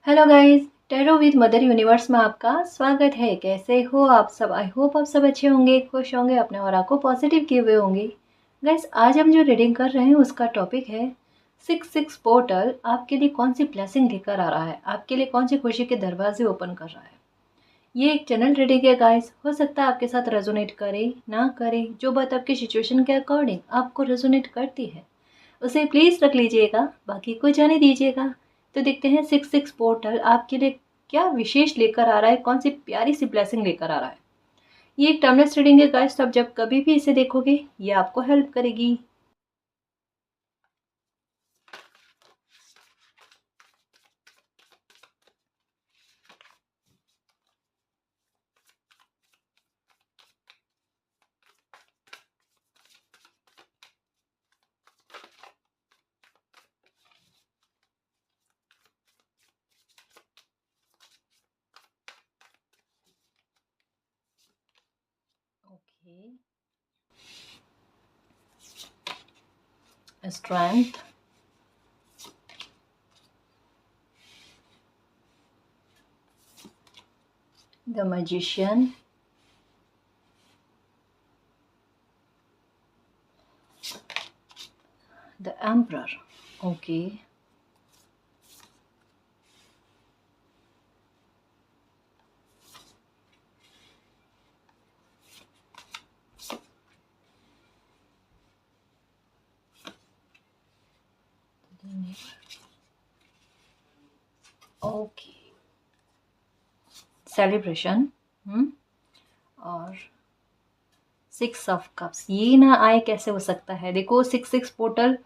Hello guys, tarot with mother universe में आपका स्वागत है। कैसे हो आप सब? आई होप आप सब अच्छे होंगे, खुश होंगे, अपने ऑरा को पॉजिटिव किए हुए होंगे। गाइस, आज हम जो रीडिंग कर रहे हैं उसका टॉपिक है 66 पोर्टल आपके लिए कौन सी ब्लेसिंग लेकर आ रहा है, आपके लिए कौन सी खुशी के दरवाजे ओपन कर रहा है। ये एक जनरल रीडिंग है गाइस, हो सकता है आपके साथ रेजोनेट करे ना करे। जो बात आपकी सिचुएशन के अकॉर्डिंग आपको रेजोनेट करती है उसे प्लीज़ रख लीजिएगा, बाकी को जाने दीजिएगा। तो देखते हैं 66 पोर्टल आपके लिए क्या विशेष लेकर आ रहा है, कौन सी प्यारी सी ब्लेसिंग लेकर आ रहा है। ये एक टाइमलेस रीडिंग है गाइस, तो आप जब कभी भी इसे देखोगे ये आपको हेल्प करेगी। Okay, strength, the magician, the emperor. Okay, okay, celebration. और 6 ऑफ कप्स, ये ना आए कैसे हो सकता है। देखो, 66 पोर्टल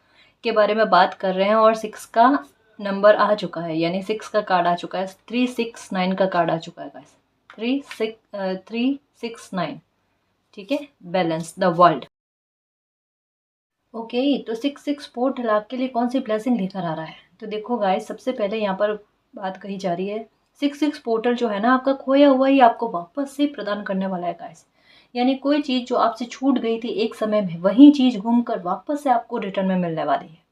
के बारे में बात कर रहे हैं और 6 का नंबर आ चुका है, यानी 6 का कार्ड आ चुका है। 369 का कार्ड आ चुका है गाइस। 369, ठीक है। Balance the world. ओके, तो 66 पोर्टल आपके लिए कौन सी ब्लेसिंग लेकर आ रहा है। तो देखो गाइस, सबसे पहले यहाँ पर बात कही जा रही है 66 पोर्टल जो है ना, आपका खोया हुआ ही आपको वापस से प्रदान करने वाला है गाइस। यानी कोई चीज़ जो आपसे छूट गई थी एक समय में, वही चीज़ घूमकर वापस से आपको रिटर्न में मिलने वाली है।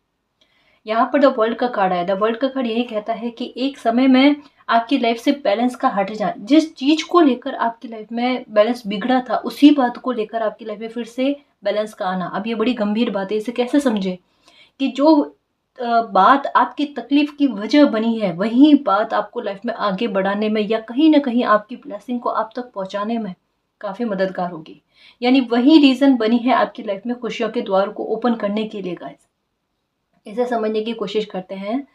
यहाँ पर द वर्ल्ड का कार्ड है। द वर्ल्ड का कार्ड यही कहता है कि एक समय में आपकी लाइफ से बैलेंस का हट जाए। जिस चीज को लेकर आपकी लाइफ में बैलेंस बिगड़ा था, उसी बात को लेकर आपकी लाइफ में फिर से बैलेंस का आना। अब ये बड़ी गंभीर बात है, इसे कैसे समझे कि जो बात आपकी तकलीफ की वजह बनी है, वही बात आपको लाइफ में आगे बढ़ाने में या कहीं ना कहीं आपकी ब्लेसिंग को आप तक पहुंचाने में काफी मददगार होगी। यानी वही रीजन बनी है आपकी लाइफ में खुशियों के द्वार को ओपन करने के लिए गाइस। इसे समझने की कोशिश करते हैं।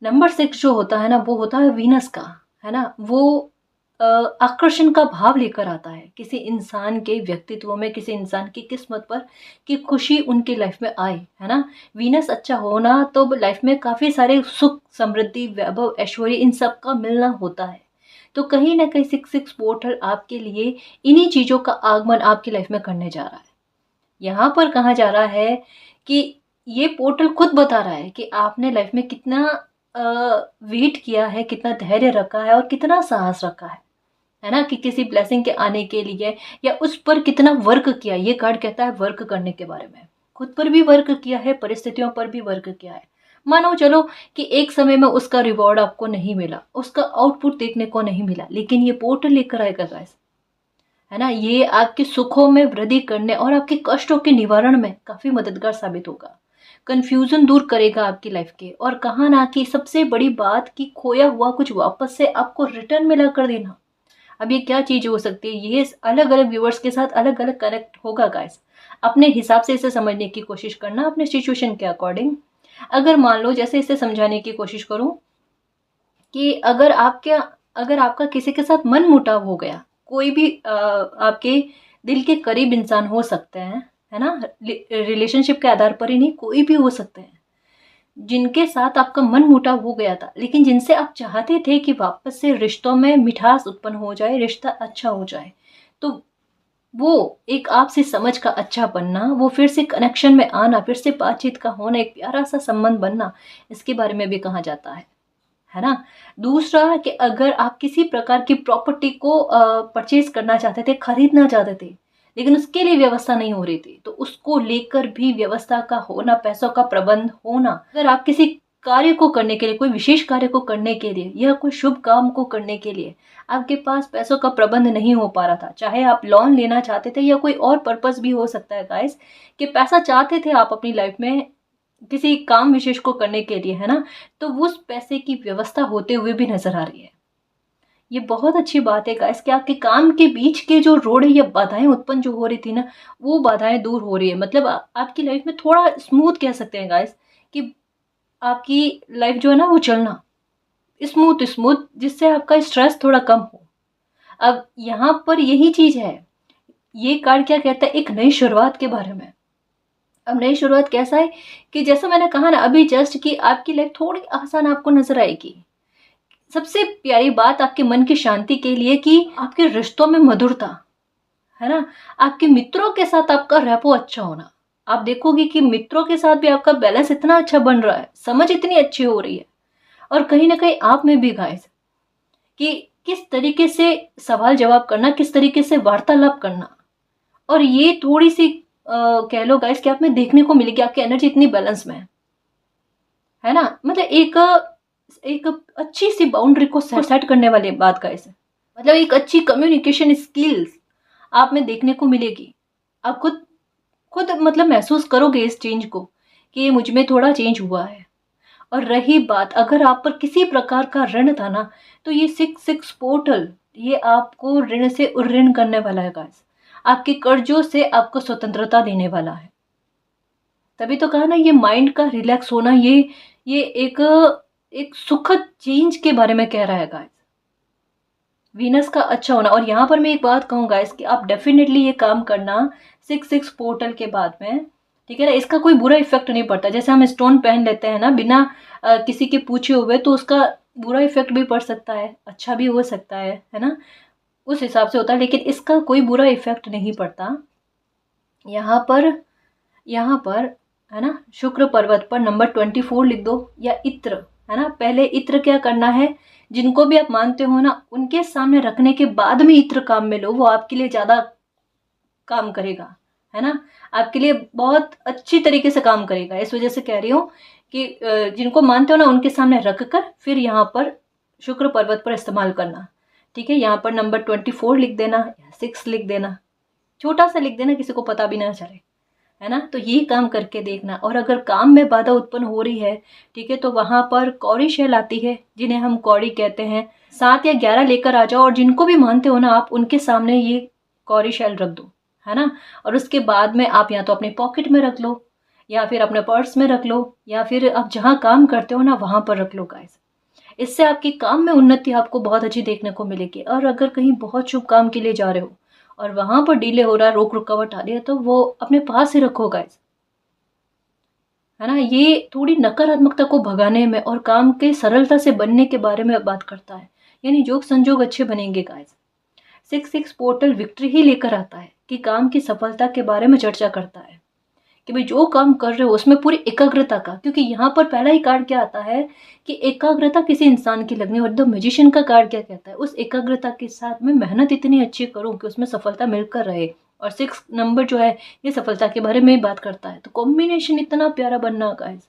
नंबर 6 जो होता है ना, वो होता है वीनस का, है ना। वो आकर्षण का भाव लेकर आता है किसी इंसान के व्यक्तित्व में, किसी इंसान की किस्मत पर, कि खुशी उनकी लाइफ में आए, है ना। वीनस अच्छा होना तो लाइफ में काफी सारे सुख, समृद्धि, वैभव, ऐश्वर्य, इन सब का मिलना होता है। तो कहीं ना कहीं 66 पोर्टल आपके लिए इन्हीं चीजों का आगमन आपकी लाइफ में करने जा रहा है। यहाँ पर कहा जा रहा है कि ये पोर्टल खुद बता रहा है कि आपने लाइफ में कितना वेट किया है, कितना धैर्य रखा है और कितना साहस रखा है ना, कि किसी ब्लेसिंग के आने के लिए, या उस पर कितना वर्क किया। ये कार्ड कहता है वर्क करने के बारे में। खुद पर भी वर्क किया है, परिस्थितियों पर भी वर्क किया है। मानो चलो कि एक समय में उसका रिवॉर्ड आपको नहीं मिला, उसका आउटपुट देखने को नहीं मिला, लेकिन ये पोर्टल लेकर आएगा गाइस, है ना। ये आपके सुखों में वृद्धि करने और आपके कष्टों के निवारण में काफी मददगार साबित होगा। कंफ्यूजन दूर करेगा आपकी लाइफ के, और कहा ना कि सबसे बड़ी बात कि खोया हुआ कुछ वापस से आपको रिटर्न में ला कर देना। अब ये क्या चीज हो सकती है, ये अलग अलग व्यूअर्स के साथ अलग अलग कनेक्ट होगा गाइस। अपने हिसाब से इसे समझने की कोशिश करना, अपने सिचुएशन के अकॉर्डिंग। अगर मान लो, जैसे इसे समझाने की कोशिश करूं कि अगर आपका किसी के साथ मन मुटाव हो गया, कोई भी आपके दिल के करीब इंसान हो सकते हैं, है ना। रिलेशनशिप के आधार पर ही नहीं, कोई भी हो सकते हैं जिनके साथ आपका मन मुटाव हो गया था, लेकिन जिनसे आप चाहते थे कि वापस से रिश्तों में मिठास उत्पन्न हो जाए, रिश्ता अच्छा हो जाए। तो वो एक आपसे समझ का अच्छा बनना, वो फिर से कनेक्शन में आना, फिर से बातचीत का होना, एक प्यारा सा संबंध बनना, इसके बारे में भी कहा जाता है ना। दूसरा कि अगर आप किसी प्रकार की प्रॉपर्टी को परचेज करना चाहते थे, खरीदना चाहते थे, लेकिन उसके लिए व्यवस्था नहीं हो रही थी, तो उसको लेकर भी व्यवस्था का होना, पैसों का प्रबंध होना। अगर आप किसी कार्य को करने के लिए, कोई विशेष कार्य को करने के लिए या कोई शुभ काम को करने के लिए आपके पास पैसों का प्रबंध नहीं हो पा रहा था, चाहे आप लोन लेना चाहते थे या कोई और पर्पस भी हो सकता है गाइस, कि पैसा चाहते थे आप अपनी लाइफ में किसी काम विशेष को करने के लिए, है ना, तो उस पैसे की व्यवस्था होते हुए भी नजर आ रही है। ये बहुत अच्छी बात है गाइस कि आपके काम के बीच के जो रोड़े या बाधाएं उत्पन्न जो हो रही थी ना, वो बाधाएं दूर हो रही है। मतलब आपकी लाइफ में थोड़ा स्मूथ कह सकते हैं गाइस, कि आपकी लाइफ जो है ना वो चलना स्मूथ स्मूथ, जिससे आपका स्ट्रेस थोड़ा कम हो। अब यहाँ पर यही चीज है, ये कार्ड क्या कहता है, एक नई शुरुआत के बारे में। अब नई शुरुआत कैसा है कि जैसा मैंने कहा ना अभी जस्ट, कि आपकी लाइफ थोड़ी आसान आपको नजर आएगी। सबसे प्यारी बात आपके मन की शांति के लिए कि आपके रिश्तों में मधुरता, है ना, आपके मित्रों के साथ आपका रेपो अच्छा होना। आप देखोगे कि मित्रों के साथ भी आपका बैलेंस इतना अच्छा बन रहा है, समझ इतनी अच्छी हो रही है, और कहीं ना कहीं आप में भी गाइस कि किस तरीके से सवाल जवाब करना, किस तरीके से वार्तालाप करना। और ये थोड़ी सी कह लो गाइस कि आप में देखने को मिलेगी, आपकी एनर्जी इतनी बैलेंस में है ना। मतलब एक अच्छी सी बाउंड्री को सेट करने वाली बात गाइस है। मतलब एक अच्छी कम्युनिकेशन स्किल्स आप में देखने को मिलेगी। आप खुद खुद मतलब महसूस करोगे इस चेंज को कि मुझ में थोड़ा चेंज हुआ है। और रही बात अगर आप पर किसी प्रकार का ऋण था ना, तो ये 6-6 पोर्टल ये आपको ऋण से उऋण करने वाला है गाइस, आपके कर्जों से आपको स्वतंत्रता देने वाला है। तभी तो कहा ना ये माइंड का रिलैक्स होना, ये एक सुखद चेंज के बारे में कह रहा है गाइस, वीनस का अच्छा होना। और यहाँ पर मैं एक बात कहूँ गाइस कि आप डेफिनेटली ये काम करना 6-6 पोर्टल के बाद में, ठीक है ना। इसका कोई बुरा इफेक्ट नहीं पड़ता। जैसे हम स्टोन पहन लेते हैं ना बिना किसी के पूछे हुए, तो उसका बुरा इफेक्ट भी पड़ सकता है, अच्छा भी हो सकता है ना, उस हिसाब से होता है। लेकिन इसका कोई बुरा इफेक्ट नहीं पड़ता। यहाँ पर है ना, शुक्र पर्वत पर नंबर 24 लिख दो, या इत्र, है ना। पहले इत्र क्या करना है, जिनको भी आप मानते हो ना उनके सामने रखने के बाद में इत्र काम में लो, वो आपके लिए ज्यादा काम करेगा, है ना, आपके लिए बहुत अच्छी तरीके से काम करेगा। इस वजह से कह रही हूँ कि जिनको मानते हो ना उनके सामने रख कर फिर यहाँ पर शुक्र पर्वत पर इस्तेमाल करना, ठीक है। यहाँ पर नंबर 24 लिख देना, 6 लिख देना, छोटा सा लिख देना, किसी को पता भी ना चले, है ना। तो ये काम करके देखना। और अगर काम में बाधा उत्पन्न हो रही है, ठीक है, तो वहां पर कौड़ी शैल आती है जिन्हें हम कौड़ी कहते हैं, 7 या 11 लेकर आ जाओ, और जिनको भी मानते हो ना आप उनके सामने ये कौड़ी शैल रख दो, है ना। और उसके बाद में आप या तो अपने पॉकेट में रख लो, या फिर अपने पर्स में रख लो, या फिर आप जहाँ काम करते हो ना वहां पर रख लो गाइस। इससे आपके काम में उन्नति आपको बहुत अच्छी देखने को मिलेगी। और अगर कहीं बहुत शुभ काम के लिए जा रहे हो और वहां पर डिले हो रहा है, रोक रुकावट आ रही है, तो वो अपने पास ही रखो गाइस, है ना। ये थोड़ी नकारात्मकता को भगाने में और काम के सरलता से बनने के बारे में बात करता है। यानी योग संजोग अच्छे बनेंगे गाइस। 6-6 पोर्टल विक्ट्री ही लेकर आता है कि काम की सफलता के बारे में चर्चा करता है कि भाई जो काम कर रहे हो उसमें पूरी एकाग्रता का, क्योंकि यहाँ पर पहला ही कार्ड क्या आता है कि एकाग्रता किसी इंसान की लगनी। और द मैजिशियन का कार्ड क्या कहता है, उस एकाग्रता के साथ में मेहनत इतनी अच्छी करूँ कि उसमें सफलता मिलकर रहे। और 6 नंबर जो है ये सफलता के बारे में बात करता है। तो कॉम्बिनेशन इतना प्यारा बनना गाइस,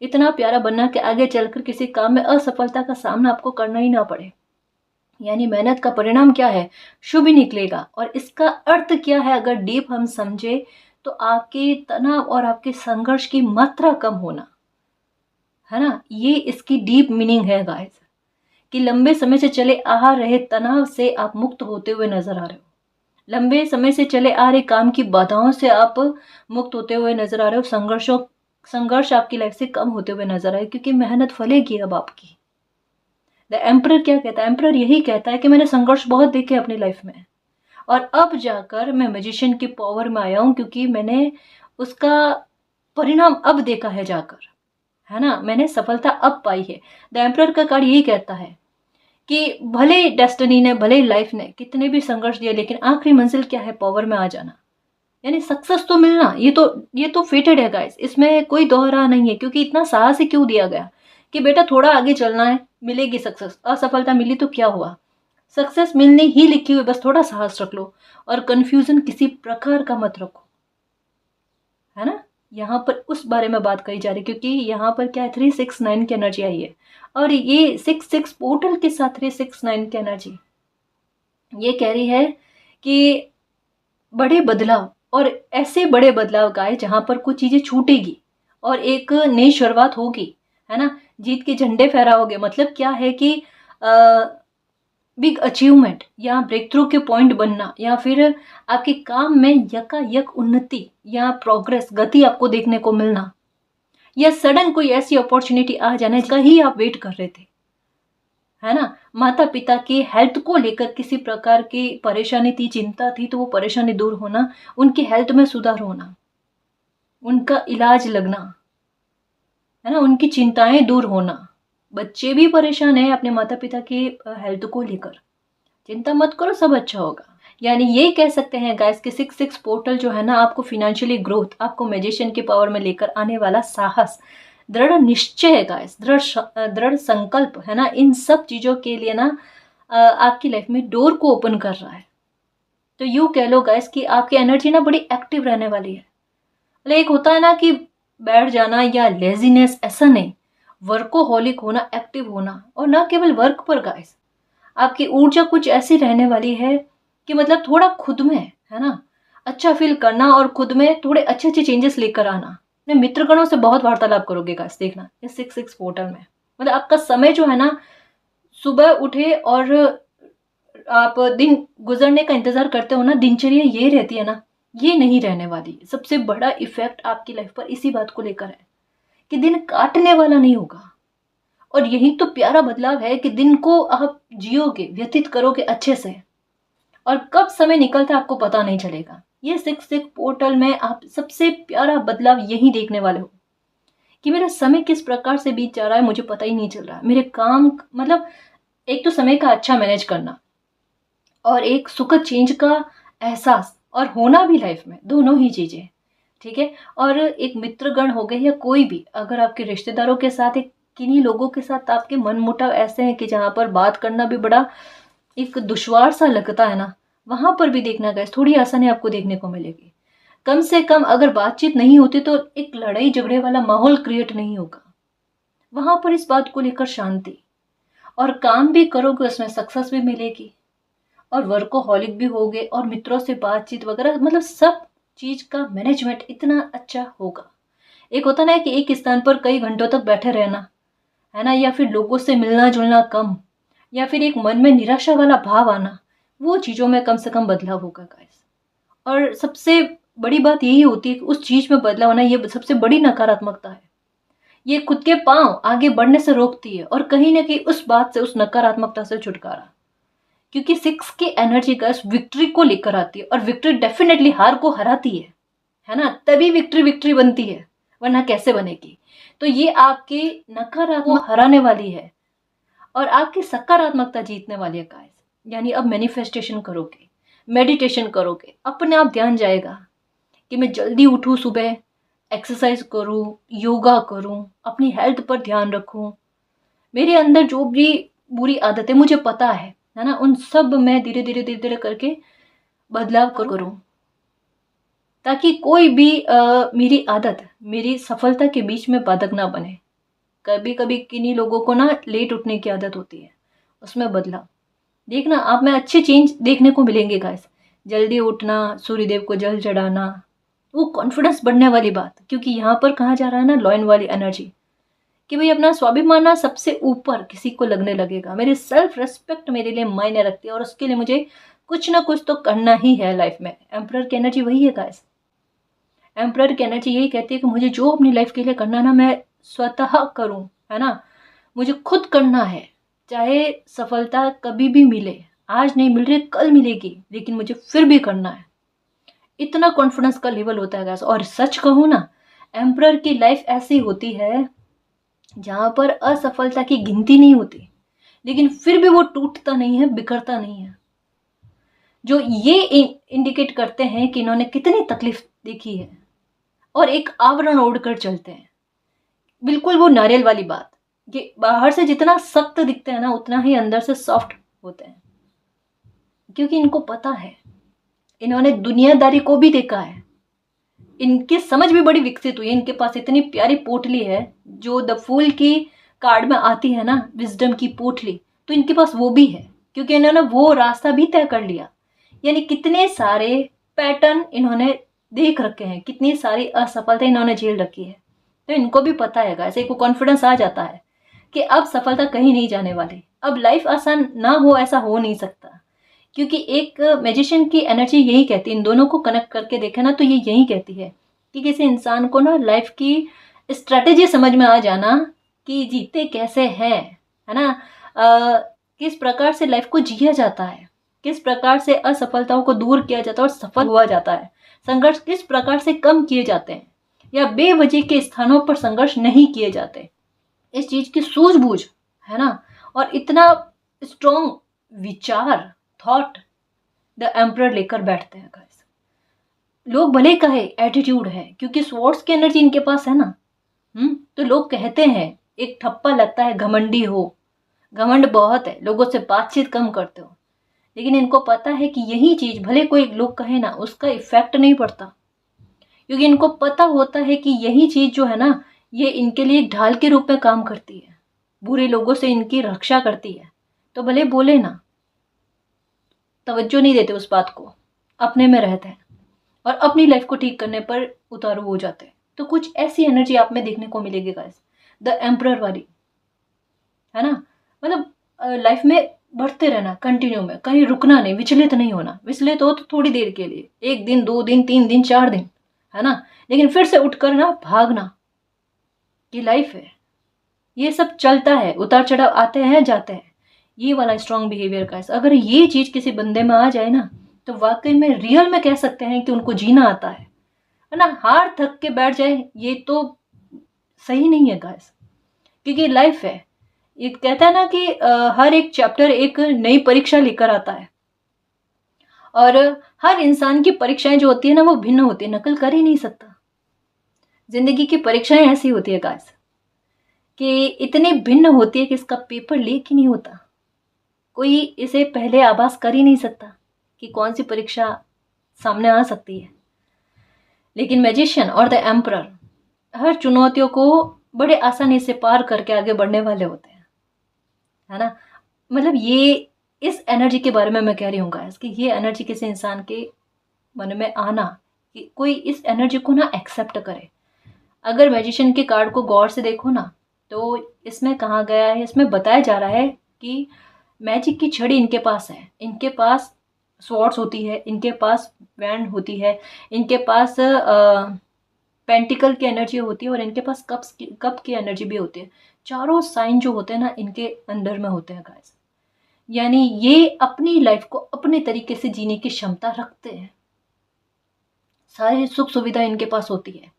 इतना प्यारा बनना कि आगे चलकर किसी काम में असफलता का सामना आपको करना ही ना पड़े। यानी मेहनत का परिणाम क्या है, शुभ ही निकलेगा। और इसका अर्थ क्या है अगर डीप हम समझे, तो आपके तनाव और आपके संघर्ष की मात्रा कम होना, है ना। ये इसकी डीप मीनिंग है गाइस, कि लंबे समय से चले आ रहे तनाव से आप मुक्त होते हुए नजर आ रहे हो, लंबे समय से चले आ रहे काम की बाधाओं से आप मुक्त होते हुए नजर आ रहे हो, संघर्ष आपकी लाइफ से कम होते हुए नजर आए, क्योंकि मेहनत फलेगी अब आपकी। द एम्परर क्या कहता है, एम्परर यही कहता है कि मैंने संघर्ष बहुत देखे अपनी लाइफ में, और अब जाकर मैं मैजिशियन की पावर में आया हूं, क्योंकि मैंने उसका परिणाम अब देखा है जाकर, है ना, मैंने सफलता अब पाई है। द एम्परर का कार्ड यही कहता है कि भले डेस्टिनी ने, भले लाइफ ने कितने भी संघर्ष दिए, लेकिन आखिरी मंजिल क्या है, पावर में आ जाना, यानी सक्सेस तो मिलना। ये तो फेटेड है गाइस, इसमें कोई दोहरा नहीं है। क्योंकि इतना साहस ही क्यों दिया गया कि बेटा थोड़ा आगे चलना है, मिलेगी सक्सेस। असफलता मिली तो क्या हुआ, सक्सेस मिलने ही लिखी हुई, बस थोड़ा साहस रख लो और कंफ्यूजन किसी प्रकार का मत रखो, है ना। यहाँ पर उस बारे में बात कही जा रही है, क्योंकि यहाँ पर क्या है 369 की एनर्जी आई है और ये 66 पोर्टल के साथ 369 की एनर्जी ये कह रही है कि बड़े बदलाव, और ऐसे बड़े बदलाव का है जहाँ पर कुछ चीज़ें छूटेगी और एक नई शुरुआत होगी, है ना। जीत के झंडे फहराओगे, मतलब क्या है कि बिग अचीवमेंट या ब्रेक थ्रू के पॉइंट बनना, या फिर आपके काम में यकायक उन्नति या प्रोग्रेस गति आपको देखने को मिलना, या सडन कोई ऐसी अपॉर्चुनिटी आ जाना जिसका ही आप वेट कर रहे थे, है ना। माता पिता की हेल्थ को लेकर किसी प्रकार की परेशानी थी, चिंता थी, तो वो परेशानी दूर होना, उनकी हेल्थ में सुधार होना, उनका इलाज लगना, है ना, उनकी चिंताएं दूर होना। बच्चे भी परेशान है अपने माता पिता की हेल्थ को लेकर, चिंता मत करो, सब अच्छा होगा। यानी ये कह सकते हैं गाइस कि 66 पोर्टल जो है ना, आपको फिनेंशियली ग्रोथ, आपको मैजिशियन की पावर में लेकर आने वाला साहस, दृढ़ निश्चय है गाइस, दृढ़ संकल्प, है ना, इन सब चीज़ों के लिए ना आपकी लाइफ में डोर को ओपन कर रहा है। तो यूँ कह लो गाइस कि आपकी एनर्जी ना बड़ी एक्टिव रहने वाली है। मतलब एक होता है ना कि बैठ जाना या लेजीनेस, ऐसा नहीं, वर्कोहॉलिक होना, एक्टिव होना, और ना केवल वर्क पर गाइस, आपकी ऊर्जा कुछ ऐसी रहने वाली है कि मतलब थोड़ा खुद में, है ना, अच्छा फील करना और खुद में थोड़े अच्छे अच्छे चेंजेस लेकर आना। अपने मित्रगणों से बहुत वार्तालाप करोगे गाइस, देखना इस 66 पोर्टल में। मतलब आपका समय जो है ना, सुबह उठे और आप दिन गुजरने का इंतजार करते हो ना, दिनचर्या ये रहती है ना, ये नहीं रहने वाली। सबसे बड़ा इफेक्ट आपकी लाइफ पर इसी बात को लेकर है कि दिन काटने वाला नहीं होगा। और यही तो प्यारा बदलाव है कि दिन को आप जियोगे, व्यतीत करोगे अच्छे से, और कब समय निकलता है आपको पता नहीं चलेगा। ये 66 पोर्टल में आप सबसे प्यारा बदलाव यही देखने वाले हो कि मेरा समय किस प्रकार से बीत जा रहा है, मुझे पता ही नहीं चल रहा। मेरे काम, मतलब एक तो समय का अच्छा मैनेज करना और एक सुखद चेंज का एहसास और होना भी लाइफ में, दोनों ही चीज़ें, ठीक है। और एक मित्रगण हो गए या कोई भी, अगर आपके रिश्तेदारों के साथ, एक किन्हीं लोगों के साथ आपके मन मुटाव ऐसे हैं कि जहाँ पर बात करना भी बड़ा एक दुश्वार सा लगता है ना, वहाँ पर भी देखना गाइस थोड़ी आसानी आपको देखने को मिलेगी। कम से कम अगर बातचीत नहीं होती तो एक लड़ाई झगड़े वाला माहौल क्रिएट नहीं होगा वहाँ पर। इस बात को लेकर शांति, और काम भी करोगे उसमें सक्सेस भी मिलेगी, और वर्कोहॉलिक भी होगे, और मित्रों से बातचीत वगैरह, मतलब सब चीज का मैनेजमेंट इतना अच्छा होगा। एक होता ना कि एक स्थान पर कई घंटों तक बैठे रहना, है ना, या फिर लोगों से मिलना जुलना कम, या फिर एक मन में निराशा वाला भाव आना, वो चीजों में कम से कम बदलाव होगा गाइस। और सबसे बड़ी बात यही होती है कि उस चीज में बदलाव होना, ये सबसे बड़ी नकारात्मकता है। ये खुद के पांव आगे बढ़ने से रोकती है, और कहीं ना कहीं उस बात से, उस नकारात्मकता से छुटकारा, क्योंकि 6 की एनर्जी का विक्ट्री को लेकर आती है, और विक्ट्री डेफिनेटली हार को हराती है ना, तभी विक्ट्री विक्ट्री बनती है, वरना कैसे बनेगी। तो ये आपके नकारात्मक हराने वाली है और आपकी सकारात्मकता जीतने वाली है गाइस। यानी अब मैनिफेस्टेशन करोगे, मेडिटेशन करोगे, अपने आप ध्यान जाएगा कि मैं जल्दी उठूं, सुबह एक्सरसाइज करूं, योगा करूं, अपनी हेल्थ पर ध्यान रखूं, मेरे अंदर जो भी बुरी आदतें मुझे पता है ना, उन सब मैं धीरे धीरे धीरे धीरे करके बदलाव करूं, ताकि कोई भी मेरी आदत मेरी सफलता के बीच में बाधक ना बने। कभी कभी किन्हीं लोगों को ना लेट उठने की आदत होती है, उसमें बदलाव देखना, आप में अच्छे चेंज देखने को मिलेंगे गाइस। जल्दी उठना, सूर्यदेव को जल चढ़ाना, वो कॉन्फिडेंस बढ़ने वाली बात, क्योंकि यहाँ पर कहा जा रहा है ना लॉयन वाली एनर्जी, कि भाई अपना स्वाभिमान ना सबसे ऊपर किसी को लगने लगेगा। मेरी सेल्फ रेस्पेक्ट मेरे लिए मायने रखती है, और उसके लिए मुझे कुछ ना कुछ तो करना ही है लाइफ में। एम्परर की एनर्जी वही है गाइस। एम्परर की एनर्जी यही कहती है कि मुझे जो अपनी लाइफ के लिए करना ना, मैं स्वतः करूं, है ना, मुझे खुद करना है। चाहे सफलता कभी भी मिले, आज नहीं मिल रही कल मिलेगी, लेकिन मुझे फिर भी करना है। इतना कॉन्फिडेंस का लेवल होता है गाइस। और सच कहूँ ना, एम्परर की लाइफ ऐसी होती है जहां पर असफलता की गिनती नहीं होती, लेकिन फिर भी वो टूटता नहीं है, बिखरता नहीं है, जो ये इंडिकेट करते हैं कि इन्होंने कितनी तकलीफ देखी है, और एक आवरण ओढ़कर चलते हैं। बिल्कुल वो नारियल वाली बात, ये बाहर से जितना सख्त दिखते हैं ना, उतना ही अंदर से सॉफ्ट होते हैं, क्योंकि इनको पता है, इन्होंने दुनियादारी को भी देखा है इनकी समझ भी बड़ी विकसित हुई है, इनके पास इतनी प्यारी पोटली है जो द फूल की कार्ड में आती है ना, विजडम की पोटली, तो इनके पास वो भी है क्योंकि इन्होंने वो रास्ता भी तय कर लिया। यानी कितने सारे पैटर्न इन्होंने देख रखे हैं, कितनी सारी असफलता इन्होंने झेल रखी है, तो इनको भी पता है ऐसे को कॉन्फिडेंस आ जाता है कि अब सफलता कहीं नहीं जाने वाली, अब लाइफ आसान ना हो ऐसा हो नहीं सकता। क्योंकि एक मैजिशियन की एनर्जी यही कहती है, इन दोनों को कनेक्ट करके देखे ना तो ये यही कहती है कि किसी इंसान को ना लाइफ की स्ट्रैटेजी समझ में आ जाना कि जीते कैसे हैं, है ना, किस प्रकार से लाइफ को जिया जाता है, किस प्रकार से असफलताओं को दूर किया जाता है और सफल हुआ जाता है, संघर्ष किस प्रकार से कम किए जाते हैं या बेवजह के स्थानों पर संघर्ष नहीं किए जाते, इस चीज की सूझबूझ, है ना, और इतना स्ट्रॉन्ग विचार, थॉट द एम्परर लेकर बैठते हैं गाइस। लोग भले कहे एटीट्यूड है क्योंकि स्वॉर्ड्स की एनर्जी इनके पास है ना, तो लोग कहते हैं, एक ठप्पा लगता है घमंडी हो, घमंड बहुत है, लोगों से बातचीत कम करते हो, लेकिन इनको पता है कि यही चीज भले कोई लोग कहे ना उसका इफेक्ट नहीं पड़ता, क्योंकि इनको पता होता है कि यही चीज जो है ना ये इनके लिए एक ढाल के रूप में काम करती है, बुरे लोगों से इनकी रक्षा करती है। तो भले बोले ना, तवज्जो नहीं देते उस बात को, अपने में रहते हैं और अपनी लाइफ को ठीक करने पर उतारू हो जाते हैं। तो कुछ ऐसी एनर्जी आप में देखने को मिलेगी गाइस, द एम्परर वाली, है ना, मतलब लाइफ में बढ़ते रहना कंटिन्यू में, कहीं रुकना नहीं, विचलित नहीं होना, विचलित हो तो थोड़ी देर के लिए, 1 दिन 2 दिन 3 दिन 4 दिन, है ना, लेकिन फिर से उठकर ना भागना, ये लाइफ है, ये सब चलता है, उतार चढ़ाव आते हैं जाते हैं, ये वाला स्ट्रॉन्ग बिहेवियर का। अगर ये चीज किसी बंदे में आ जाए ना तो वाकई में रियल में कह सकते हैं कि उनको जीना आता है ना, हार थक के बैठ जाए ये तो सही नहीं है गाइस, क्योंकि लाइफ है, ये कहता है ना कि हर एक चैप्टर एक नई परीक्षा लेकर आता है और हर इंसान की परीक्षाएं जो होती है ना वो भिन्न होती है, नकल कर ही नहीं सकता। जिंदगी की परीक्षाएं ऐसी होती है गाइस कि इतनी भिन्न होती है कि इसका पेपर लीक ही नहीं होता, कोई इसे पहले आभास कर ही नहीं सकता कि कौन सी परीक्षा सामने आ सकती है। लेकिन मैजिशियन और द एम्परर हर चुनौतियों को बड़े आसानी से पार करके आगे बढ़ने वाले होते हैं, है ना, मतलब ये इस एनर्जी के बारे में मैं कह रही हूँ गाइस कि ये एनर्जी किसी इंसान के मन में आना, कि कोई इस एनर्जी को ना एक्सेप्ट करे। अगर मैजिशियन के कार्ड को गौर से देखो ना तो इसमें कहा गया है, इसमें बताया जा रहा है कि मैजिक की छड़ी इनके पास है, इनके पास स्वॉर्ड्स होती है, इनके पास बैंड होती है, इनके पास पेंटिकल की एनर्जी होती है और इनके पास कप की एनर्जी भी होती है। चारों साइन जो होते हैं ना इनके अंदर में होते हैं गाइस, यानी ये अपनी लाइफ को अपने तरीके से जीने की क्षमता रखते हैं, सारी सुख सुविधा इनके पास होती है,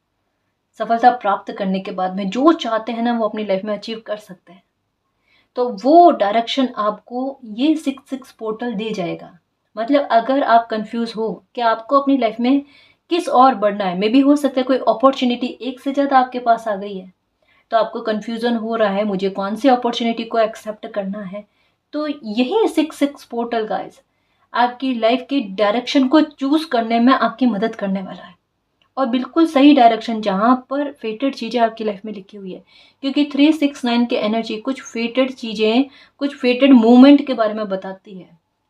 सफलता प्राप्त करने के बाद में जो चाहते हैं ना वो अपनी लाइफ में अचीव कर सकते हैं। तो वो डायरेक्शन आपको ये 6 पोर्टल दे जाएगा। मतलब अगर आप कंफ्यूज हो कि आपको अपनी लाइफ में किस और बढ़ना है, मे बी हो सकता है कोई अपॉर्चुनिटी एक से ज़्यादा आपके पास आ गई है तो आपको कंफ्यूजन हो रहा है मुझे कौन सी अपॉर्चुनिटी को एक्सेप्ट करना है, तो यही 6 पोर्टल गाइस आपकी लाइफ की डायरेक्शन को चूज करने में आपकी मदद करने वाला है, और बिल्कुल सही डायरेक्शन जहाँ पर फेटेड चीज़ें आपकी लाइफ में लिखी हुई है। क्योंकि 369 की एनर्जी कुछ फेटेड चीज़ें, कुछ फेटेड मूवमेंट के बारे में बताती है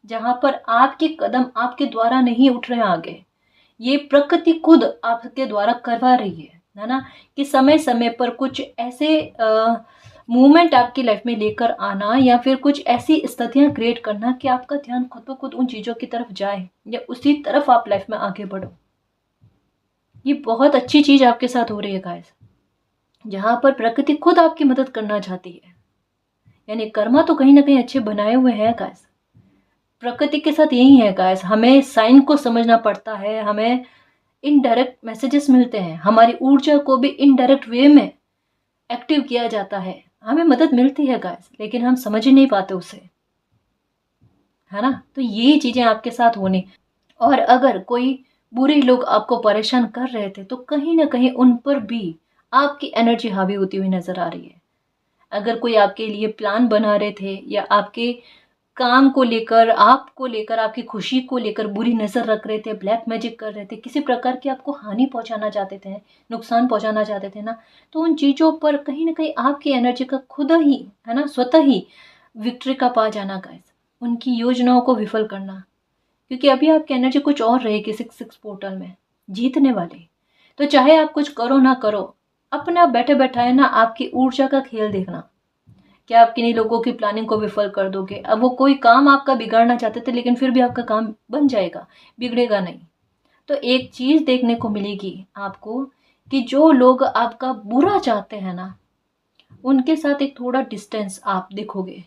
जहाँ पर आपके कदम आपके द्वारा नहीं उठ रहे हैं आगे, ये प्रकृति खुद आपके द्वारा करवा रही है ना, कि समय समय पर कुछ ऐसे मूवमेंट आपकी लाइफ में लेकर आना या फिर कुछ ऐसी स्थितियाँ क्रिएट करना कि आपका ध्यान खुद ब खुद उन चीज़ों की तरफ जाए या उसी तरफ आप लाइफ में आगे बढ़ो। ये बहुत अच्छी चीज़ आपके साथ हो रही है गाइस, जहाँ पर प्रकृति खुद आपकी मदद करना चाहती है, यानी कर्मा तो कहीं ना कहीं अच्छे बनाए हुए हैं गाइस। प्रकृति के साथ यही है गाइस, हमें साइन को समझना पड़ता है, हमें इनडायरेक्ट मैसेजेस मिलते हैं, हमारी ऊर्जा को भी इनडायरेक्ट वे में एक्टिव किया जाता है, हमें मदद मिलती है गाइस, लेकिन हम समझ ही नहीं पाते उसे, है ना। तो ये चीज़ें आपके साथ होनी, और अगर कोई बुरे लोग आपको परेशान कर रहे थे तो कहीं ना कहीं उन पर भी आपकी एनर्जी हावी होती हुई नजर आ रही है। अगर कोई आपके लिए प्लान बना रहे थे या आपके काम को लेकर, आपको लेकर, आपकी खुशी को लेकर बुरी नज़र रख रहे थे, ब्लैक मैजिक कर रहे थे, किसी प्रकार की आपको हानि पहुंचाना चाहते थे, नुकसान पहुंचाना चाहते थे ना, तो उन चीज़ों पर कहीं ना कहीं आपकी एनर्जी का खुद ही, है ना, स्वतः ही विक्ट्री का पा जाना गाइस, उनकी योजनाओं को विफल करना। क्योंकि अभी आपकी एनर्जी कुछ और रहेगी 6-6 पोर्टल में, जीतने वाली। तो चाहे आप कुछ करो ना करो, अपना बैठे बैठाए ना आपकी ऊर्जा का खेल देखना, क्या आप किन्हीं लोगों की प्लानिंग को विफल कर दोगे। अब वो कोई काम आपका बिगाड़ना चाहते थे, लेकिन फिर भी आपका काम बन जाएगा, बिगड़ेगा नहीं। तो एक चीज देखने को मिलेगी आपको कि जो लोग आपका बुरा चाहते हैं ना, उनके साथ एक थोड़ा डिस्टेंस आप देखोगे।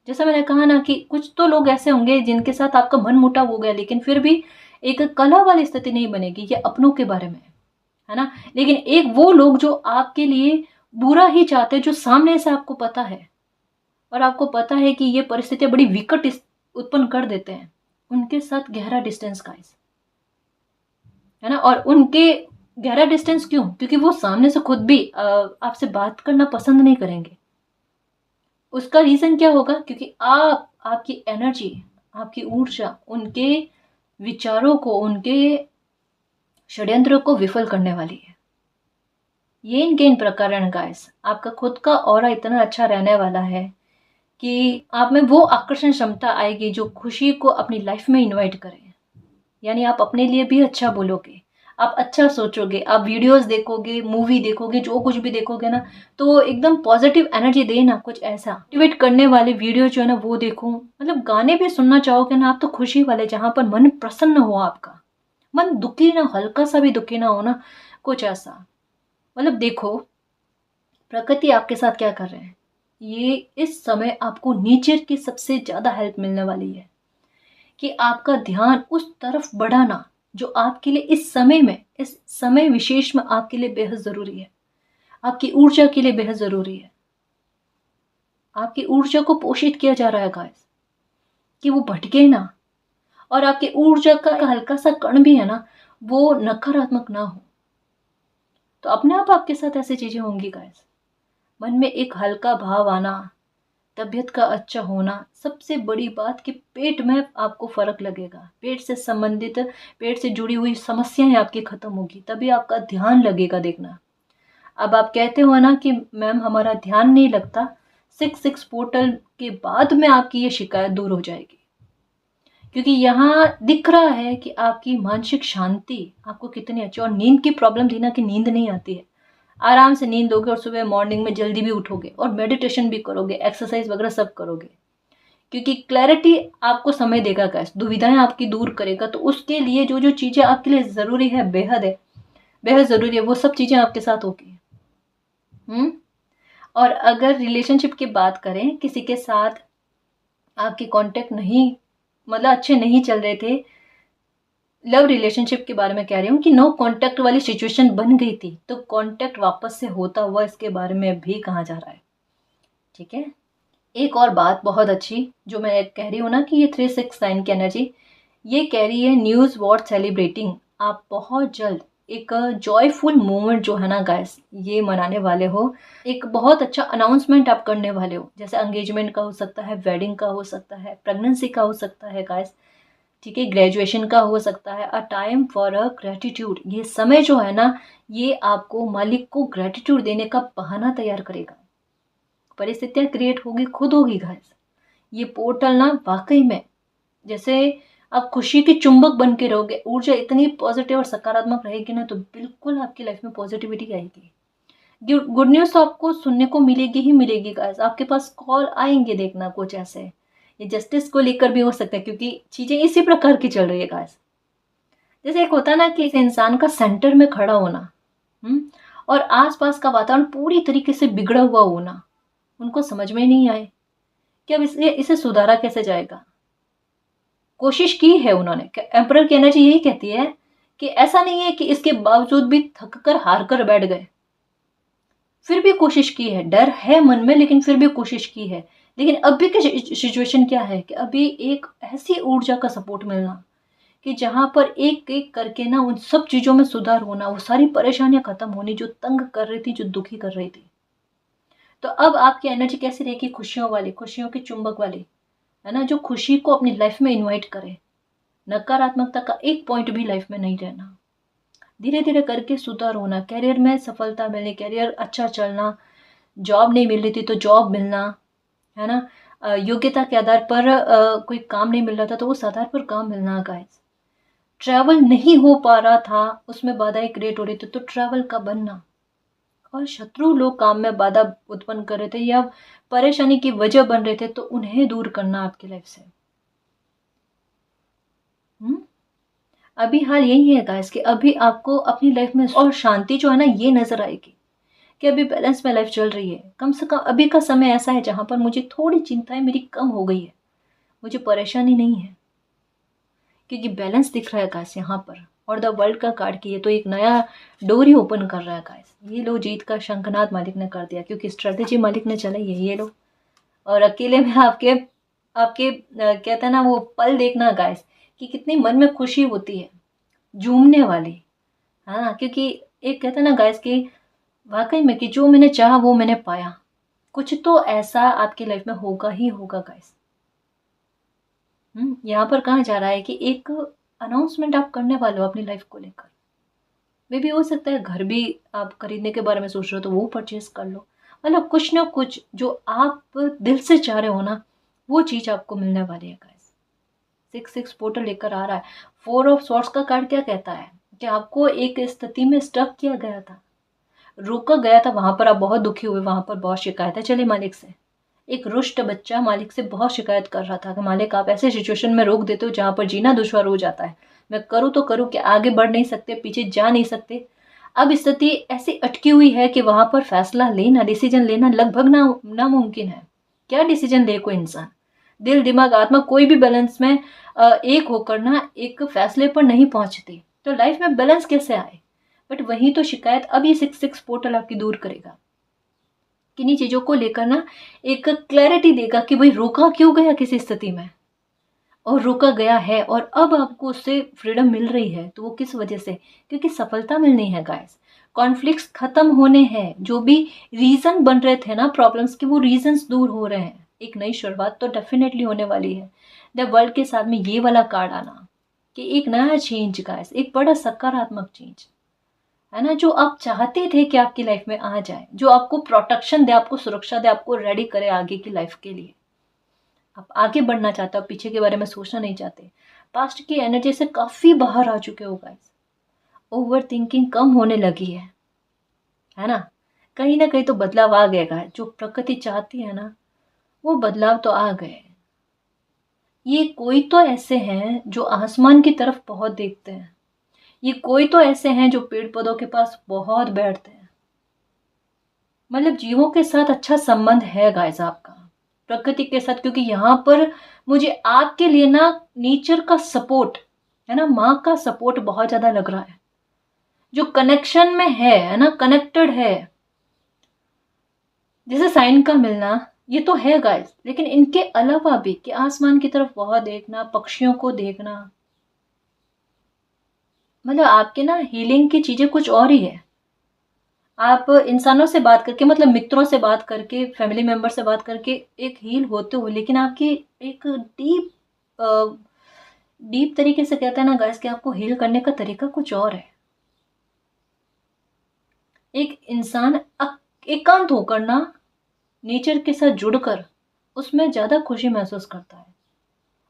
जैसा मैंने कहा ना कि कुछ तो लोग ऐसे होंगे जिनके साथ आपका मन मुटाव हो गया, लेकिन फिर भी एक कलह वाली स्थिति नहीं बनेगी, ये अपनों के बारे में है ना। लेकिन एक वो लोग जो आपके लिए बुरा ही चाहते हैं, जो सामने से आपको पता है और आपको पता है कि ये परिस्थितियां बड़ी विकट उत्पन्न कर देते हैं, उनके साथ गहरा डिस्टेंस गाइस, है ना। और उनके गहरा डिस्टेंस क्यों? क्योंकि वो सामने से खुद भी आपसे बात करना पसंद नहीं करेंगे। उसका रीजन क्या होगा? क्योंकि आपकी एनर्जी, आपकी ऊर्जा उनके विचारों को, उनके षड्यंत्र को विफल करने वाली है। ये इनके इन प्रकरण गाइस, आपका खुद का ऑरा इतना अच्छा रहने वाला है कि आप में वो आकर्षण क्षमता आएगी जो खुशी को अपनी लाइफ में इनवाइट करे। यानी आप अपने लिए भी अच्छा बोलोगे, आप अच्छा सोचोगे, आप वीडियोस देखोगे, मूवी देखोगे, जो कुछ भी देखोगे ना, तो एकदम पॉजिटिव एनर्जी दे ना, कुछ ऐसा मोटिवेट करने वाले वीडियो जो है ना वो देखो। मतलब गाने भी सुनना चाहोगे ना आप, तो खुशी वाले, जहाँ पर मन प्रसन्न हो, आपका मन दुखी ना, हल्का सा भी दुखी ना हो ना, कुछ ऐसा। मतलब देखो प्रकृति आपके साथ क्या कर रहे हैं। ये इस समय आपको नेचर की सबसे ज्यादा हेल्प मिलने वाली है कि आपका ध्यान उस तरफ बढ़ाना जो आपके लिए इस समय में, इस समय विशेष में आपके लिए बेहद जरूरी है, आपकी ऊर्जा के लिए बेहद जरूरी है। आपकी ऊर्जा को पोषित किया जा रहा है गाइस, कि वो भटके ना, और आपकी ऊर्जा का हल्का सा कण भी है ना, वो नकारात्मक ना हो। तो अपने आप आपके साथ ऐसी चीजें होंगी गाइस। मन में एक हल्का भाव आना, तबीयत का अच्छा होना, सबसे बड़ी बात कि पेट में आपको फर्क लगेगा, पेट से संबंधित, पेट से जुड़ी हुई समस्याएं आपकी खत्म होगी, तभी आपका ध्यान लगेगा। देखना, अब आप कहते हो ना कि मैम हमारा ध्यान नहीं लगता, 6-6 पोर्टल के बाद में आपकी ये शिकायत दूर हो जाएगी। क्योंकि यहाँ दिख रहा है कि आपकी मानसिक शांति आपको कितनी अच्छी, और नींद की प्रॉब्लम थी ना कि नींद नहीं आती है, आराम से नींद लोगे और सुबह मॉर्निंग में जल्दी भी उठोगे और मेडिटेशन भी करोगे, एक्सरसाइज वगैरह सब करोगे। क्योंकि क्लैरिटी आपको समय देगा गाइस, दुविधाएं आपकी दूर करेगा। तो उसके लिए जो जो चीजें आपके लिए जरूरी है, बेहद है, बेहद जरूरी है, वो सब चीजें आपके साथ होगी। और अगर रिलेशनशिप की बात करें, किसी के साथ आपकी कांटेक्ट नहीं, मतलब अच्छे नहीं चल रहे थे, लव रिलेशनशिप के बारे में कह रही हूँ कि नो कांटेक्ट वाली सिचुएशन बन गई थी, तो कांटेक्ट वापस से होता हुआ इसके बारे में भी कहा जा रहा है। ठीक है, एक और बात बहुत अच्छी जो मैं कह रही हूँ ना कि ये 3-6 साइन की एनर्जी ये कह रही है, न्यूज़ वॉट सेलिब्रेटिंग। आप बहुत जल्द एक जॉयफुल मोमेंट जो है ना गाइस, ये मनाने वाले हो, एक बहुत अच्छा अनाउंसमेंट आप करने वाले हो। जैसे एंगेजमेंट का हो सकता है, वेडिंग का हो सकता है, प्रेगनेंसी का हो सकता है गाइस, ठीक है, ग्रेजुएशन का हो सकता है। A time for a gratitude, ये समय जो है ना, ये आपको मालिक को ग्रेटिट्यूड देने का बहाना तैयार करेगा। परिस्थितियां क्रिएट होगी, खुद होगी गाइस। ये पोर्टल ना वाकई में, जैसे आप खुशी के चुंबक बन के रहोगे, ऊर्जा इतनी पॉजिटिव और सकारात्मक रहेगी ना, तो बिल्कुल आपकी लाइफ में पॉजिटिविटी आएगी। गुड न्यूज तो आपको सुनने को मिलेगी ही मिलेगी गाइस, आपके पास कॉल आएंगे। देखना कुछ ऐसे, ये जस्टिस को लेकर भी हो सकता है, क्योंकि चीजें इसी प्रकार की चल रही है गाइस। जैसे एक होता है ना कि इस इंसान का सेंटर में खड़ा होना, और आसपास का वातावरण पूरी तरीके से बिगड़ा हुआ होना, उनको समझ में नहीं आए कि अब इसे सुधारा कैसे जाएगा। कोशिश की है उन्होंने, एम्परर की एनर्जी यही कहती है कि ऐसा नहीं है कि इसके बावजूद भी थक कर हार कर बैठ गए, फिर भी कोशिश की है, डर है मन में लेकिन फिर भी कोशिश की है। लेकिन अभी की सिचुएशन क्या है कि अभी एक ऐसी ऊर्जा का सपोर्ट मिलना कि जहां पर एक एक करके ना उन सब चीजों में सुधार होना, वो सारी परेशानियां खत्म होनी जो तंग कर रही थी, जो दुखी कर रही थी। तो अब आपकी एनर्जी कैसी रहेगी? खुशियों वाली, खुशियों के चुंबक वाली, है ना, जो खुशी को अपनी लाइफ में इन्वाइट करे। नकारात्मकता का एक पॉइंट भी लाइफ में नहीं रहना। धीरे धीरे करके सुधार होना, कैरियर में सफलता मिलनी, कैरियर अच्छा चलना, जॉब नहीं मिल रही थी तो जॉब मिलना, है ना, योग्यता के आधार पर कोई काम नहीं मिल रहा था तो उस आधार पर काम मिलना गाइस। ट्रैवल नहीं हो पा रहा था, उसमें बाधाएं क्रिएट हो रही थी तो ट्रैवल का बनना। और शत्रु लोग काम में बाधा उत्पन्न कर रहे थे या परेशानी की वजह बन रहे थे तो उन्हें दूर करना आपकी लाइफ से। अभी हाल यही है गाइस कि अभी आपको अपनी लाइफ में और शांति जो है ना ये नजर आएगी कि अभी बैलेंस में लाइफ चल रही है। कम से कम अभी का समय ऐसा है जहां पर मुझे थोड़ी चिंताएं मेरी कम हो गई है, मुझे परेशानी नहीं है क्योंकि बैलेंस दिख रहा है गाइस यहाँ पर। और द वर्ल्ड का कार्ड की है तो एक नया डोर ही ओपन कर रहा है गाइस। ये लो, जीत का शंखनाद मालिक ने कर दिया क्योंकि स्ट्रेटेजी मालिक ने चलाई है। ये लो, और अकेले में आपके आपके कहते हैं ना वो पल देखना गाइस कि कितनी मन में खुशी होती है, झूमने वाली। हाँ, क्योंकि एक कहते हैं ना गाइस कि वाकई में कि जो मैंने चाहा वो मैंने पाया। कुछ तो ऐसा आपकी लाइफ में होगा ही होगा गाइस। यहाँ पर कहा जा रहा है कि एक अनाउंसमेंट आप करने वाले हो अपनी लाइफ को लेकर। मे भी हो सकता है घर भी आप खरीदने के बारे में सोच रहे हो तो वो परचेज कर लो। मतलब कुछ ना कुछ जो आप दिल से चाह रहे हो ना वो चीज आपको मिलने वाली है गाइस। 6 पोर्टल लेकर आ रहा है। 4 ऑफ सॉर्ड्स का कार्ड क्या कहता है कि आपको एक स्थिति में स्टक किया गया था, रोका गया था, वहां पर आप बहुत दुखी हुए, वहां पर बहुत शिकायतें चली मालिक से। एक रुष्ट बच्चा मालिक से बहुत शिकायत कर रहा था कि मालिक आप ऐसे सिचुएशन में रोक देते हो जहां पर जीना दुश्वार हो जाता है। मैं करूँ तो करूँ कि आगे बढ़ नहीं सकते, पीछे जा नहीं सकते। अब स्थिति ऐसी अटकी हुई है कि वहां पर फैसला लेना, डिसीजन लेना लगभग नामुमकिन है। क्या डिसीजन ले कोई इंसान? दिल, दिमाग, आत्मा कोई भी बैलेंस में एक होकर ना एक फैसले पर नहीं पहुंचती तो लाइफ में बैलेंस कैसे आए? बट वही तो शिकायत अब ये 6 पोर्टल आपकी दूर करेगा। किन्हीं चीजों को लेकर ना एक क्लैरिटी देगा कि भाई रोका क्यों गया किसी स्थिति में, और रोका गया है और अब आपको उससे फ्रीडम मिल रही है तो वो किस वजह से? क्योंकि सफलता मिलनी है गाइस। कॉन्फ्लिक्ट्स खत्म होने हैं, जो भी रीजन बन रहे थे ना प्रॉब्लम्स के वो रीजंस दूर हो रहे हैं। एक नई शुरुआत तो डेफिनेटली होने वाली है। द वर्ल्ड के साथ में ये वाला कार्ड आना कि एक नया चेंज गाइस, एक बड़ा सकारात्मक चेंज, है ना, जो आप चाहते थे कि आपकी लाइफ में आ जाए, जो आपको प्रोटेक्शन दे, आपको सुरक्षा दे, आपको रेडी करे आगे की लाइफ के लिए। आप आगे बढ़ना चाहते हो, पीछे के बारे में सोचना नहीं चाहते। पास्ट की एनर्जी से काफी बाहर आ चुके हो गाइस। ओवर थिंकिंग कम होने लगी है ना। कहीं ना कहीं तो बदलाव आ गया गाइस। जो प्रकृति चाहती है ना वो बदलाव तो आ गए। ये कोई तो ऐसे हैं जो आसमान की तरफ बहुत देखते हैं, ये कोई तो ऐसे हैं जो पेड़ पौधों के पास बहुत बैठते हैं। मतलब जीवों के साथ अच्छा संबंध है गाइस आपका, प्रकृति के साथ, क्योंकि यहाँ पर मुझे आपके लिए ना नेचर का सपोर्ट, है ना, माँ का सपोर्ट बहुत ज्यादा लग रहा है। जो कनेक्शन में है ना, कनेक्टेड है, जैसे साइन का मिलना ये तो है गाइस, लेकिन इनके अलावा भी कि आसमान की तरफ बहुत देखना, पक्षियों को देखना, मतलब आपके ना हीलिंग की चीजें कुछ और ही है। आप इंसानों से बात करके, मतलब मित्रों से बात करके, फैमिली मेंबर से बात करके एक हील होते हो, लेकिन आपकी एक डीप डीप तरीके से कहते हैं ना गाइस कि आपको हील करने का तरीका कुछ और है। एक इंसान एकांत होकर ना नेचर के साथ जुड़कर उसमें ज्यादा खुशी महसूस करता है।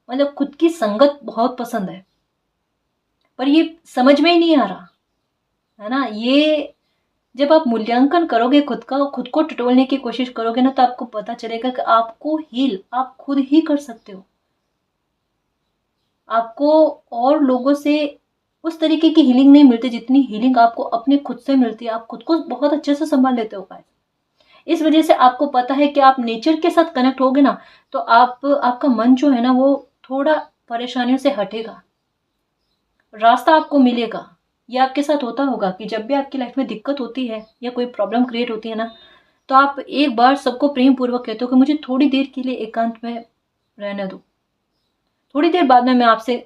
मतलब खुद की संगत बहुत पसंद है, पर ये समझ में ही नहीं आ रहा, है ना। ये जब आप मूल्यांकन करोगे खुद का, खुद को टटोलने की कोशिश करोगे ना, तो आपको पता चलेगा कि आपको हील आप खुद ही कर सकते हो। आपको और लोगों से उस तरीके की हीलिंग नहीं मिलती जितनी हीलिंग आपको अपने खुद से मिलती है। आप खुद को बहुत अच्छे से संभाल लेते हो गाइस। इस वजह से आपको पता है कि आप नेचर के साथ कनेक्ट होगे ना तो आपका मन जो है ना वो थोड़ा परेशानियों से हटेगा, रास्ता आपको मिलेगा। ये आपके साथ होता होगा कि जब भी आपकी लाइफ में दिक्कत होती है या कोई प्रॉब्लम क्रिएट होती है ना तो आप एक बार सबको प्रेम पूर्वक कहते हो कि मुझे थोड़ी देर के लिए एकांत में रहने दो, थोड़ी देर बाद में मैं आपसे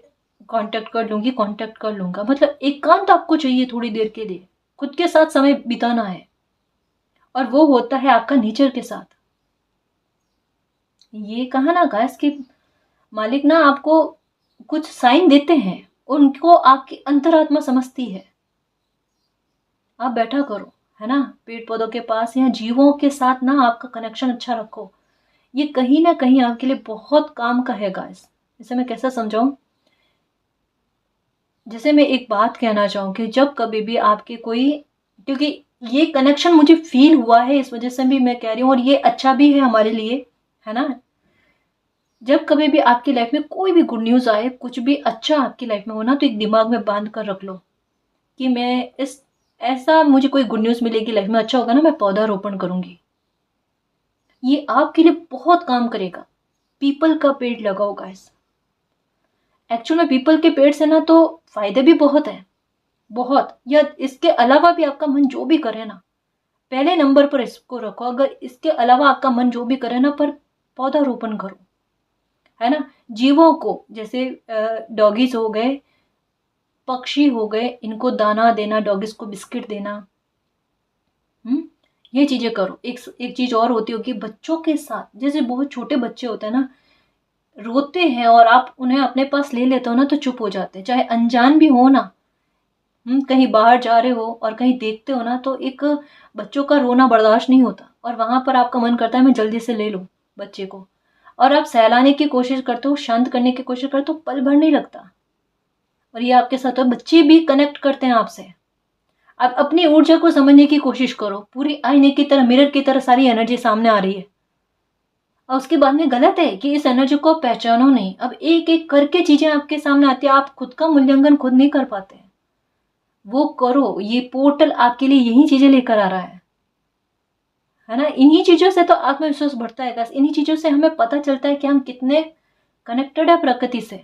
कांटेक्ट कर लूंगी, कांटेक्ट कर लूंगा। मतलब एकांत आपको चाहिए थोड़ी देर के लिए, खुद के साथ समय बिताना है, और वो होता है आपका नेचर के साथ। ये कहा ना गाइस कि मालिक ना आपको कुछ साइन देते हैं, उनको आपकी अंतरात्मा समझती है। आप बैठा करो, है ना, पेड़ पौधों के पास या जीवों के साथ ना आपका कनेक्शन अच्छा रखो। ये कहीं ना कहीं आपके लिए बहुत काम का है गाइस। इसे मैं कैसा समझाऊं, जैसे मैं एक बात कहना चाहूँ कि जब कभी भी आपके कोई, क्योंकि ये कनेक्शन मुझे फील हुआ है, इस वजह से भी मैं कह रही हूँ, और ये अच्छा भी है हमारे लिए, है ना। जब कभी भी आपकी लाइफ में कोई भी गुड न्यूज़ आए, कुछ भी अच्छा आपकी लाइफ में हो ना, तो एक दिमाग में बांध कर रख लो कि मैं इस, ऐसा मुझे कोई गुड न्यूज़ मिलेगी लाइफ में, अच्छा होगा ना, मैं पौधारोपण करूंगी। ये आपके लिए बहुत काम करेगा। पीपल का पेड़ लगाओ गाइस। एक्चुअल में पीपल के पेड़ से ना तो फायदे भी बहुत हैं, बहुत, या इसके अलावा भी आपका मन जो भी करे ना, पहले नंबर पर इसको रखो। अगर इसके अलावा आपका मन जो भी करे ना, पर पौधारोपण करो, है ना। जीवों को, जैसे डॉगीज हो गए, पक्षी हो गए, इनको दाना देना, डॉगीज को बिस्किट देना, ये चीजें करो। एक एक चीज और होती होगी बच्चों के साथ, जैसे बहुत छोटे बच्चे होते हैं ना, रोते हैं और आप उन्हें अपने पास ले लेते हो ना, तो चुप हो जाते हैं, चाहे अनजान भी हो ना। कहीं बाहर जा रहे हो और कहीं देखते हो ना, तो एक बच्चों का रोना बर्दाश्त नहीं होता, और वहां पर आपका मन करता है मैं जल्दी से ले लूं बच्चे को, और आप सहलाने की कोशिश करते हो, शांत करने की कोशिश करते हो, पल भर नहीं लगता। और ये आपके साथ हो, बच्चे भी कनेक्ट करते हैं आपसे। आप अपनी ऊर्जा को समझने की कोशिश करो, पूरी आईने की तरह, मिरर की तरह सारी एनर्जी सामने आ रही है, और उसके बाद में गलत है कि इस एनर्जी को आप पहचानो नहीं। अब एक एक करके चीजें आपके सामने आती है, आप खुद का मूल्यांकन खुद नहीं कर पाते हैं, वो करो। ये पोर्टल आपके लिए यही चीजें लेकर आ रहा है ना। इन्हीं चीजों से तो आत्मविश्वास बढ़ता है गाइस। इन्हीं चीजों से हमें पता चलता है कि हम कितने कनेक्टेड है प्रकृति से,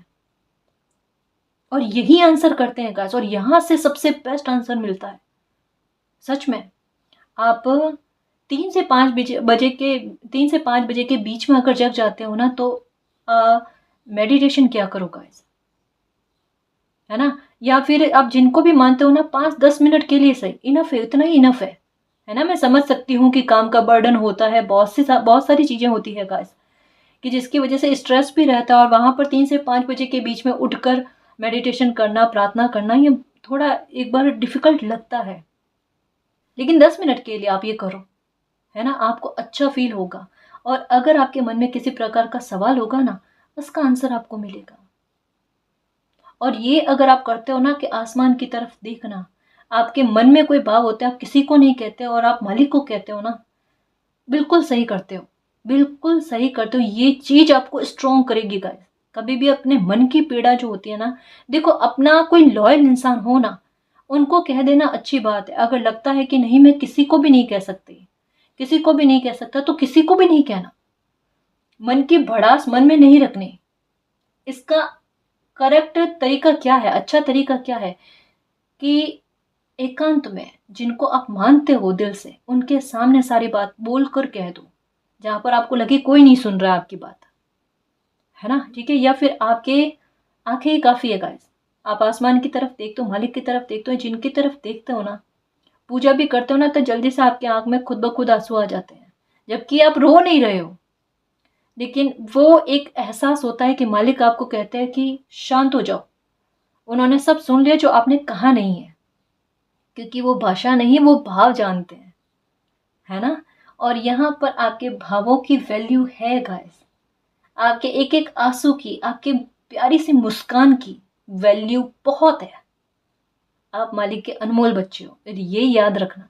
और यही आंसर करते हैं गाइस, और यहां से सबसे बेस्ट आंसर मिलता है सच में। आप 3 से 5 बजे के बीच में अगर जग जाते हो ना, तो मेडिटेशन क्या करो गाइस, है ना। या फिर आप जिनको भी मानते हो ना, 5-10 मिनट के लिए सही, इनफ है, इतना ही इनफ है ना। मैं समझ सकती हूँ कि काम का बर्डन होता है, बहुत सारी चीजें होती है गाइस, कि जिसकी वजह से स्ट्रेस भी रहता है, और वहां पर 3 से 5 बजे के बीच में उठकर मेडिटेशन करना, प्रार्थना करना, ये थोड़ा एक बार डिफिकल्ट लगता है, लेकिन 10 मिनट के लिए आप ये करो, है ना, आपको अच्छा फील होगा। और अगर आपके मन में किसी प्रकार का सवाल होगा ना, उसका आंसर आपको मिलेगा। और ये अगर आप करते हो ना, कि आसमान की तरफ देखना, आपके मन में कोई भाव होते हैं, आप किसी को नहीं कहते और आप मालिक को कहते हो ना, बिल्कुल सही करते हो, बिल्कुल सही करते हो। ये चीज आपको स्ट्रॉन्ग करेगी गाइस। कभी भी अपने मन की पीड़ा जो होती है ना, देखो, अपना कोई लॉयल इंसान हो ना, उनको कह देना अच्छी बात है। अगर लगता है कि नहीं, मैं किसी को भी नहीं कह सकती, किसी को भी नहीं कह सकता, तो किसी को भी नहीं कहना। मन की भड़ास मन में नहीं रखनी। इसका करेक्ट तरीका क्या है, अच्छा तरीका क्या है, कि एकांत में जिनको आप मानते हो दिल से, उनके सामने सारी बात बोलकर कह दो, जहां पर आपको लगे कोई नहीं सुन रहा है आपकी बात, है ना, ठीक है। या फिर आपके आंखें ही काफी है गाइस। आप आसमान की तरफ देखते हो, मालिक की तरफ देखते हो, जिनकी तरफ देखते हो ना, पूजा भी करते हो ना, तो जल्दी से आपकी आंख में खुद ब खुद आंसू आ जाते हैं, जबकि आप रो नहीं रहे हो, लेकिन वो एक एहसास होता है कि मालिक आपको कहते हैं कि शांत हो जाओ, उन्होंने सब सुन लिया जो आपने कहा नहीं है, क्योंकि वो भाषा नहीं, वो भाव जानते हैं, है ना। और यहाँ पर आपके भावों की वैल्यू है गाइस। आपके एक एक आंसू की, आपके प्यारी सी मुस्कान की वैल्यू बहुत है। आप मालिक के अनमोल बच्चे हो, ये याद रखना,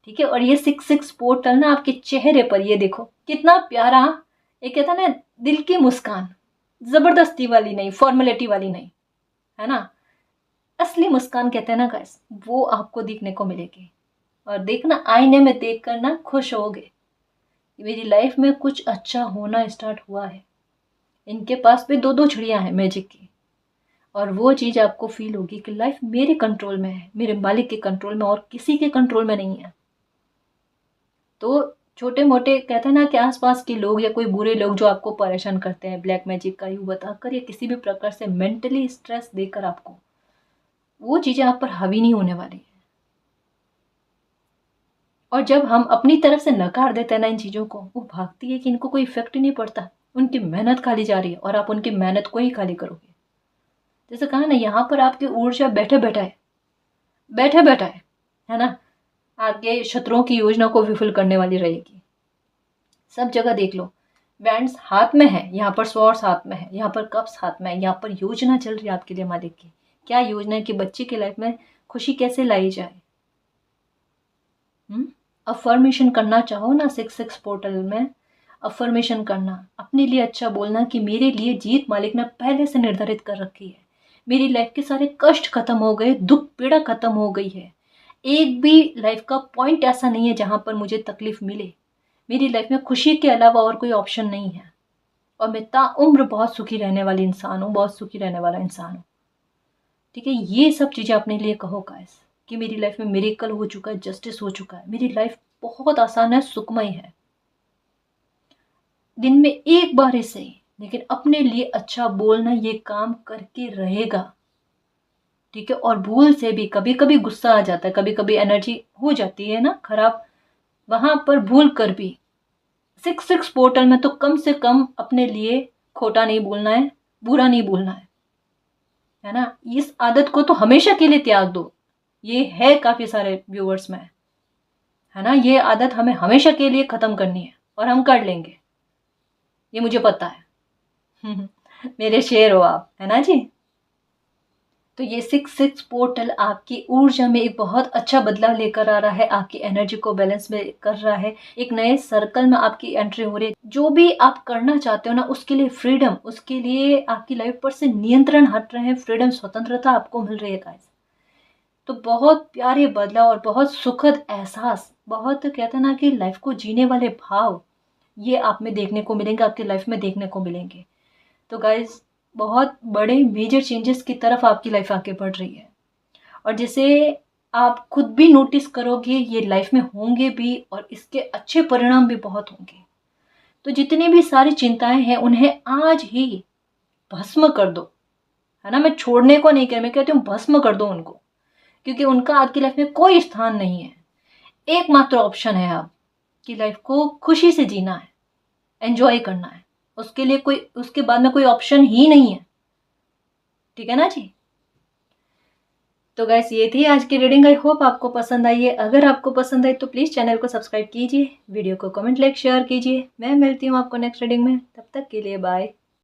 ठीक है। और ये 6 पोर्टल ना आपके चेहरे पर, ये देखो कितना प्यारा, ये कहता ना, दिल की मुस्कान, जबरदस्ती वाली नहीं, फॉर्मेलिटी वाली नहीं, है ना, असली मुस्कान कहते हैं ना गाइस, वो आपको देखने को मिलेगी। और देखना, आईने में देख कर ना खुश होगे, मेरी लाइफ में कुछ अच्छा होना स्टार्ट हुआ है। इनके पास भी 2-2 छड़ियां हैं मैजिक की, और वो चीज आपको फील होगी कि लाइफ मेरे कंट्रोल में है, मेरे मालिक के कंट्रोल में, और किसी के कंट्रोल में नहीं है। तो छोटे मोटे कहते हैं ना, कि आसपास के लोग या कोई बुरे लोग जो आपको परेशान करते हैं ब्लैक मैजिक का यू बताकर, या किसी भी प्रकार से मेंटली स्ट्रेस देकर आपको, वो चीजें आप पर हावी नहीं होने वाली है। और जब हम अपनी तरफ से नकार देते हैं ना इन चीजों को, वो भागती है कि इनको कोई इफेक्ट ही नहीं पड़ता, उनकी मेहनत खाली जा रही है और आप उनकी मेहनत को ही खाली करोगे। जैसे कहा ना, यहाँ पर आपकी ऊर्जा बैठे बैठा है, बैठे बैठा है ना, आगे शत्रुओं की योजना को विफल करने वाली रहेगी। सब जगह देख लो, बैंड्स हाथ में है, यहाँ पर स्वॉर्ड्स हाथ में है, यहाँ पर कप्स हाथ में है, यहाँ पर योजना चल रही है आपके लिए मालिक की। क्या योजना है कि बच्चे की लाइफ में खुशी कैसे लाई जाए। अफर्मेशन करना चाहो ना 6-6 पोर्टल में, अफर्मेशन करना, अपने लिए अच्छा बोलना कि मेरे लिए जीत मालिक ने पहले से निर्धारित कर रखी है। मेरी लाइफ के सारे कष्ट खत्म हो गए, दुख पीड़ा खत्म हो गई है। एक भी लाइफ का पॉइंट ऐसा नहीं है जहां पर मुझे तकलीफ मिले। मेरी लाइफ में खुशी के अलावा और कोई ऑप्शन नहीं है और मैं ताउम्र बहुत सुखी रहने वाली इंसान हूँ, बहुत सुखी रहने वाला इंसान हूँ। ठीक है, ये सब चीज़ें अपने लिए कहो गाइस कि मेरी लाइफ में मिरेकल हो चुका है, जस्टिस हो चुका है, मेरी लाइफ बहुत आसान है, सुखमय है। दिन में एक बार ही सही, लेकिन अपने लिए अच्छा बोलना ये काम करके रहेगा। ठीक है, और भूल से भी कभी कभी गुस्सा आ जाता है, कभी कभी एनर्जी हो जाती है ना खराब, वहां पर भूल कर भी 6-6 पोर्टल में तो कम से कम अपने लिए खोटा नहीं बोलना है, बुरा नहीं बोलना है ना। इस आदत को तो हमेशा के लिए त्याग दो। ये है काफी सारे व्यूअर्स में, है ना, ये आदत हमें हमेशा के लिए खत्म करनी है और हम कर लेंगे, ये मुझे पता है। मेरे शेर हो आप, है ना जी। तो ये 6-6 पोर्टल आपकी ऊर्जा में एक बहुत अच्छा बदलाव लेकर आ रहा है, आपकी एनर्जी को बैलेंस में कर रहा है, एक नए सर्कल में आपकी एंट्री हो रही है। जो भी आप करना चाहते हो ना, उसके लिए फ्रीडम, उसके लिए आपकी लाइफ पर से नियंत्रण हट रहे हैं, फ्रीडम, स्वतंत्रता आपको मिल रही है गाइस। तो बहुत प्यारे बदलाव और बहुत सुखद एहसास, बहुत कहते हैं ना कि लाइफ को जीने वाले भाव, ये आप में देखने को मिलेंगे, आपकी लाइफ में देखने को मिलेंगे। तो गाइज बहुत बड़े मेजर चेंजेस की तरफ आपकी लाइफ आगे बढ़ रही है और जिसे आप खुद भी नोटिस करोगे, ये लाइफ में होंगे भी और इसके अच्छे परिणाम भी बहुत होंगे। तो जितनी भी सारी चिंताएं हैं उन्हें आज ही भस्म कर दो, है ना। मैं छोड़ने को नहीं कह रही, मैं कहती हूँ भस्म कर दो उनको, क्योंकि उनका आपकी लाइफ में कोई स्थान नहीं है। एकमात्र ऑप्शन है आपकी लाइफ को खुशी से जीना है, एंजॉय करना है, उसके लिए कोई, उसके बाद में कोई ऑप्शन ही नहीं है। ठीक है ना जी। तो गैस ये थी आज की रीडिंग, आई होप आपको पसंद आई है। अगर आपको पसंद आई तो प्लीज़ चैनल को सब्सक्राइब कीजिए, वीडियो को कमेंट, लाइक, शेयर कीजिए। मैं मिलती हूँ आपको नेक्स्ट रीडिंग में, तब तक के लिए बाय।